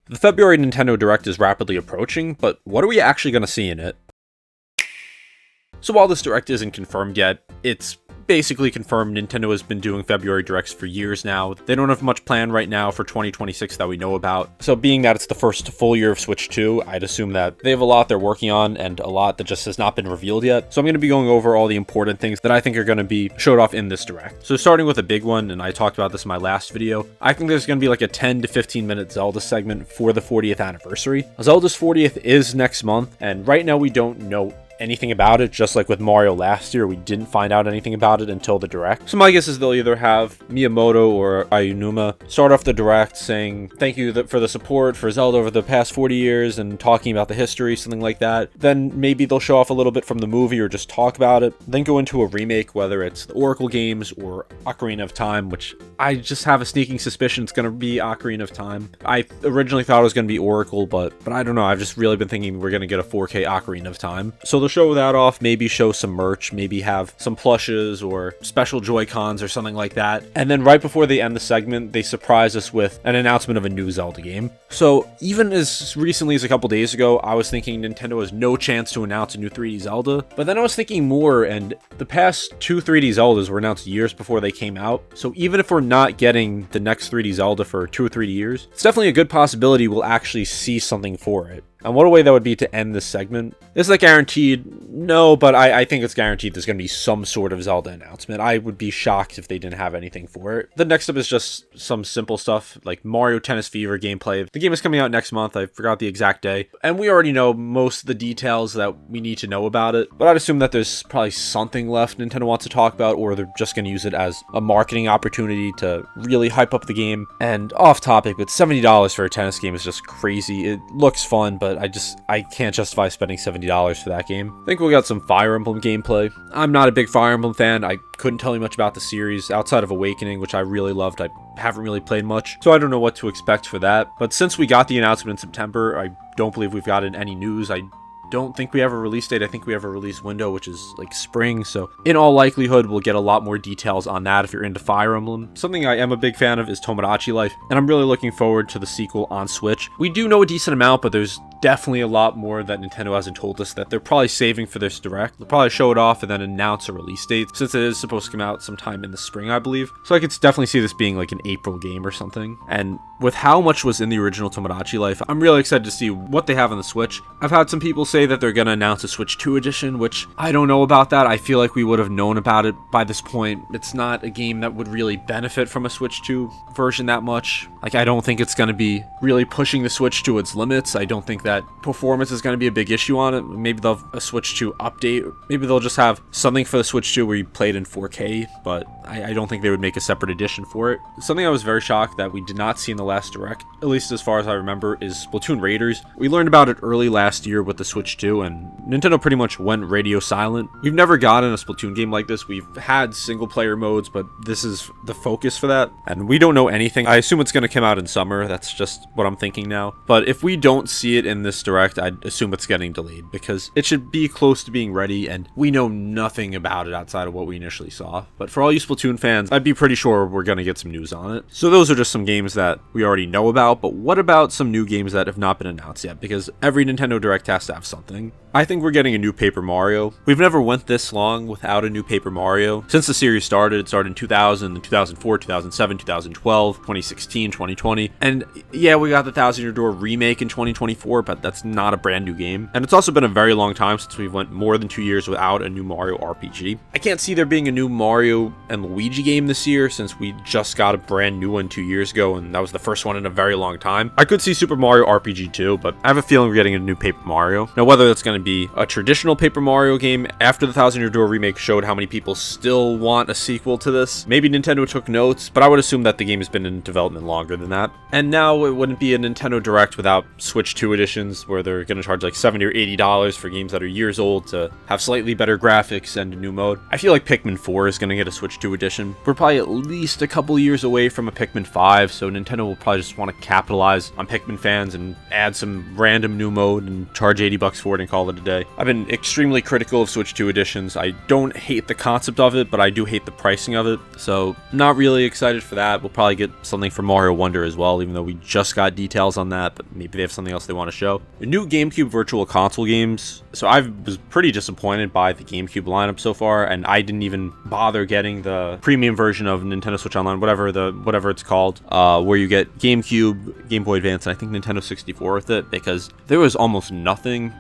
The February Nintendo Direct is rapidly approaching, but what are we actually going to see in it? So while this Direct isn't confirmed yet, it's basically confirmed Nintendo has been doing February Directs for years now. They don't have much planned right now for 2026 that we know about. So being that it's the first full year of Switch 2, I'd assume that they have a lot they're working on and a lot that just has not been revealed yet. So I'm going to be going over all the important things that I think are going to be showed off in this Direct. So starting with a big one, and I talked about this in my last video, I think there's going to be like a 10 to 15 minute Zelda segment for the 40th anniversary. Zelda's 40th is next month, and right now we don't know anything about it. Just like with Mario last year, we didn't find out anything about it until the Direct. So my guess is they'll either have Miyamoto or Aonuma start off the Direct saying thank you for the support for Zelda over the past 40 years and talking about the history, something like that. Then maybe they'll show off a little bit from the movie or just talk about it, then go into a remake, whether it's the Oracle games or Ocarina of Time, which I just have a sneaking suspicion it's going to be Ocarina of Time. I originally thought it was going to be Oracle, but I don't know. I've just really been thinking we're going to get a 4K Ocarina of Time. So they'll show that off, maybe show some merch, maybe have some plushes or special Joy-Cons or something like that. And then right before they end the segment, they surprise us with an announcement of a new Zelda game. So even as recently as a couple days ago, I was thinking Nintendo has no chance to announce a new 3D Zelda. But then I was thinking more, and the past two 3D Zeldas were announced years before they came out. So even if we're not getting the next 3D Zelda for 2 or 3 years, it's definitely a good possibility we'll actually see something for it. And what a way that would be to end this segment. Is that guaranteed? No, but I think it's guaranteed there's going to be some sort of Zelda announcement. I would be shocked if they didn't have anything for it. The next up is just some simple stuff like Mario Tennis Fever gameplay. The game is coming out next month. I forgot the exact day. And we already know most of the details that we need to know about it. But I'd assume that there's probably something left Nintendo wants to talk about, or they're just going to use it as a marketing opportunity to really hype up the game. And off topic, but $70 for a tennis game is just crazy. It looks fun, but I can't justify spending $70 for that game. I think we got some Fire Emblem gameplay. I'm not a big Fire Emblem fan. I couldn't tell you much about the series outside of Awakening, which I really loved. I haven't really played much, so I don't know what to expect for that. But since we got the announcement in September, I don't believe we've gotten any news. I don't think we have a release date. I think we have a release window, which is like spring. So in all likelihood, we'll get a lot more details on that if you're into Fire Emblem. Something I am a big fan of is Tomodachi Life, and I'm really looking forward to the sequel on Switch. We do know a decent amount, but there's definitely a lot more that Nintendo hasn't told us that they're probably saving for this Direct. They'll probably show it off and then announce a release date, since it is supposed to come out sometime in the spring, I believe. So I could definitely see this being like an April game or something. And with how much was in the original Tomodachi Life, I'm really excited to see what they have on the Switch. I've had some people say that they're going to announce a Switch 2 edition, which I don't know about that. I feel like we would have known about it by this point. It's not a game that would really benefit from a Switch 2 version that much. Like, I don't think it's going to be really pushing the Switch to its limits. I don't think that performance is going to be a big issue on it. Maybe they'll have a Switch 2 update. Maybe they'll just have something for the Switch 2 where you played in 4K, but I don't think they would make a separate edition for it. Something I was very shocked that we did not see in the last Direct, at least as far as I remember, is Splatoon Raiders. We learned about it early last year with the Switch 2, and Nintendo pretty much went radio silent. We've never gotten a Splatoon game like this. We've had single player modes, but this is the focus for that, and we don't know anything. I assume it's going to come out in summer. That's just what I'm thinking now. But if we don't see it in this Direct, I'd assume it's getting delayed, because it should be close to being ready, and we know nothing about it outside of what we initially saw. But for all you Splatoon fans, I'd be pretty sure we're going to get some news on it. So those are just some games that we already know about, but what about some new games that have not been announced yet? Because every Nintendo Direct has to have something. I think we're getting a new Paper Mario. We've never went this long without a new Paper Mario. Since the series started, it started in 2000, then 2004, 2007, 2012, 2016, 2020. And yeah, we got the Thousand Year Door remake in 2024, but that's not a brand new game. And it's also been a very long time since we've went more than 2 years without a new Mario RPG. I can't see there being a new Mario and Luigi game this year, since we just got a brand new one 2 years ago, and that was the first one in a very long time. I could see Super Mario RPG too, but I have a feeling we're getting a new Paper Mario. Now, whether that's going to be a traditional Paper Mario game after the Thousand Year Door remake showed how many people still want a sequel to this, maybe Nintendo took notes, but I would assume that the game has been in development longer than that. And now it wouldn't be a Nintendo Direct without Switch 2 editions, where they're going to charge like $70 or $80 for games that are years old to have slightly better graphics and a new mode. I feel like Pikmin 4 is going to get a Switch 2 edition. We're probably at least a couple years away from a Pikmin 5, so Nintendo will probably just want to capitalize on Pikmin fans and add some random new mode and charge $80 graphics for it and call it a day. I've been extremely critical of Switch 2 editions. I don't hate the concept of it, but I do hate the pricing of it. So not really excited for that. We'll probably get something for Mario Wonder as well, even though we just got details on that, but maybe they have something else they want to show. The new GameCube Virtual Console games. So I was pretty disappointed by the GameCube lineup so far, and I didn't even bother getting the premium version of Nintendo Switch Online, whatever it's called, where you get GameCube, Game Boy Advance, and I think Nintendo 64 with it, because there was almost nothing.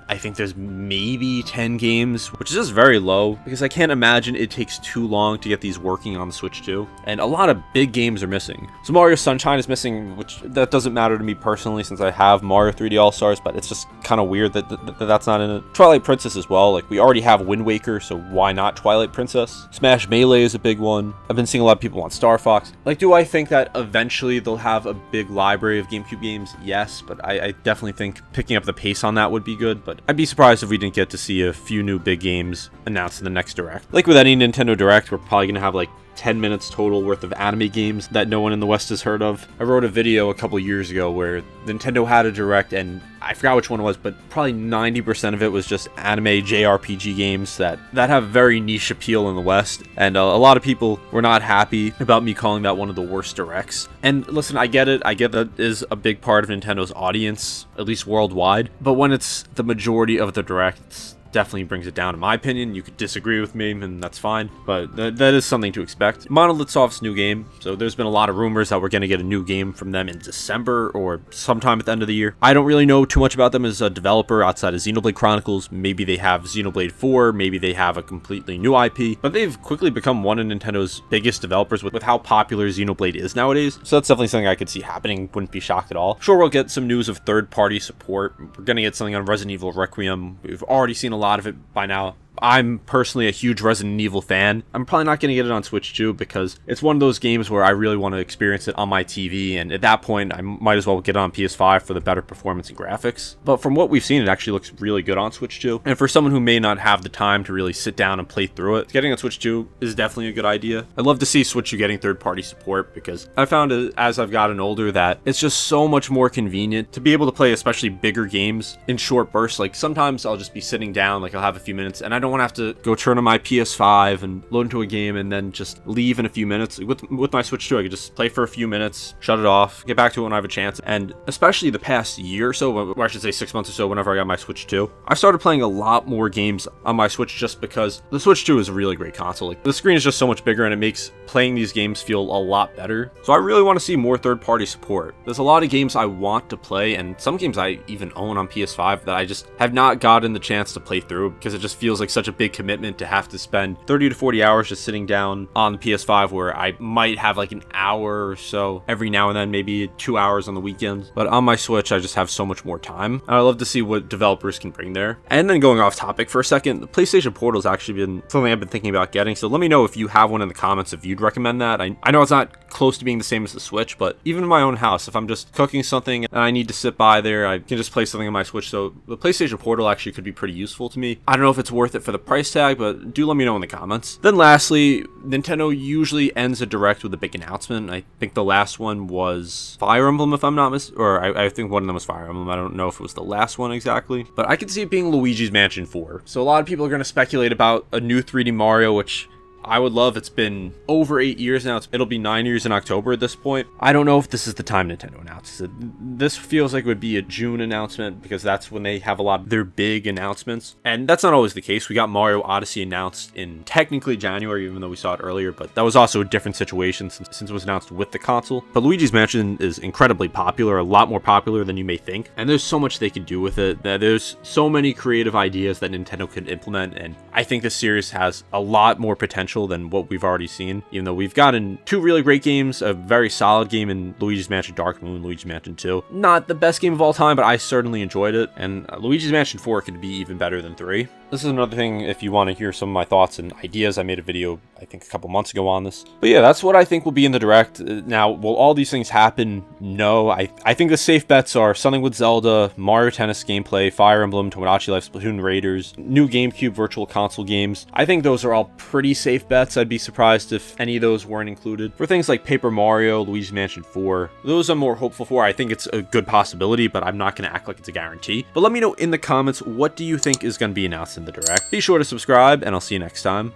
I think there's maybe 10 games, which is just very low, because I can't imagine it takes too long to get these working on the Switch 2. And a lot of big games are missing. So Mario Sunshine is missing, which that doesn't matter to me personally since I have Mario 3D All-Stars, but it's just kind of weird that that's not in it. Twilight Princess as well. Like, we already have Wind Waker, so why not Twilight Princess? Smash Melee is a big one. I've been seeing a lot of people want Star Fox. Like, do I think that eventually they'll have a big library of GameCube games? Yes, but I definitely think picking up the pace on that would be good, but I'd be surprised if we didn't get to see a few new big games announced in the next Direct. Like with any Nintendo Direct, we're probably going to have like 10 minutes total worth of anime games that no one in the West has heard of. I wrote a video a couple years ago where Nintendo had a Direct, and I forgot which one it was, but probably 90% of it was just anime JRPG games that have very niche appeal in the West, and a lot of people were not happy about me calling that one of the worst Directs. And listen, I get it. I get that is a big part of Nintendo's audience, at least worldwide, but when it's the majority of the Directs, definitely brings it down in my opinion. You could disagree with me, and that's fine, but that is something to expect. Monolith Soft's new game, so there's been a lot of rumors that we're going to get a new game from them in December or sometime at the end of the year. I don't really know too much about them as a developer outside of Xenoblade Chronicles. Maybe they have Xenoblade 4, maybe they have a completely new IP, but they've quickly become one of Nintendo's biggest developers with how popular Xenoblade is nowadays, so that's definitely something I could see happening. Wouldn't be shocked at all. Sure, we'll get some news of third-party support. We're going to get something on Resident Evil Requiem. We've already seen a lot of it by now. I'm personally a huge Resident Evil fan. I'm probably not going to get it on Switch 2 because it's one of those games where I really want to experience it on my TV, and at that point I might as well get it on PS5 for the better performance and graphics. But from what we've seen, it actually looks really good on Switch 2. And for someone who may not have the time to really sit down and play through it, getting on Switch 2 is definitely a good idea. I'd love to see Switch 2 getting third-party support, because I found as I've gotten older that it's just so much more convenient to be able to play especially bigger games in short bursts. Like sometimes I'll just be sitting down, like I'll have a few minutes, and I don't want to have to go turn on my PS5 and load into a game and then just leave in a few minutes. With my Switch 2, I could just play for a few minutes, shut it off, get back to it when I have a chance. And especially the past year or so, or I should say 6 months or so, whenever I got my Switch 2, I started playing a lot more games on my Switch just because the Switch 2 is a really great console. Like, the screen is just so much bigger and it makes playing these games feel a lot better. So I really want to see more third-party support. There's a lot of games I want to play, and some games I even own on PS5 that I just have not gotten the chance to play through because it just feels like such a big commitment to have to spend 30 to 40 hours just sitting down on the PS5, where I might have like an hour or so every now and then, maybe 2 hours on the weekends. But on my Switch, I just have so much more time. I love to see what developers can bring there. And then going off topic for a second, the PlayStation Portal has actually been something I've been thinking about getting. So let me know if you have one in the comments if you'd recommend that. I know it's not close to being the same as the Switch, but even in my own house, if I'm just cooking something and I need to sit by there, I can just play something on my Switch. So the PlayStation Portal actually could be pretty useful to me. I don't know if it's worth it for the price tag, but do let me know in the comments. Then lastly, Nintendo usually ends a Direct with a big announcement. I think the last one was Fire Emblem, if I'm not I think one of them was Fire Emblem. I don't know if it was the last one exactly, but I could see it being Luigi's Mansion 4. So a lot of people are going to speculate about a new 3D Mario, which I would love. It's been over 8 years now. It'll be 9 years in October at this point. I don't know if this is the time Nintendo announces it. This feels like it would be a June announcement because that's when they have a lot of their big announcements. And that's not always the case. We got Mario Odyssey announced in technically January, even though we saw it earlier, but that was also a different situation since it was announced with the console. But Luigi's Mansion is incredibly popular, a lot more popular than you may think. And there's so much they could do with it. There's so many creative ideas that Nintendo could implement. And I think this series has a lot more potential than what we've already seen, even though we've gotten 2 really great games, a very solid game in Luigi's Mansion Dark Moon, Luigi's Mansion 2. Not the best game of all time, but I certainly enjoyed it, and Luigi's Mansion 4 could be even better than 3. This is another thing if you want to hear some of my thoughts and ideas. I made a video, I think, a couple months ago on this. But yeah, that's what I think will be in the Direct. Now, will all these things happen? No. I think the safe bets are something with Zelda, Mario Tennis gameplay, Fire Emblem, Tomodachi Life, Splatoon Raiders, new GameCube Virtual Console games. I think those are all pretty safe bets. I'd be surprised if any of those weren't included. For things like Paper Mario, Luigi's Mansion 4, those I'm more hopeful for. I think it's a good possibility, but I'm not going to act like it's a guarantee. But let me know in the comments, what do you think is going to be announced in the Direct? Be sure to subscribe, and I'll see you next time.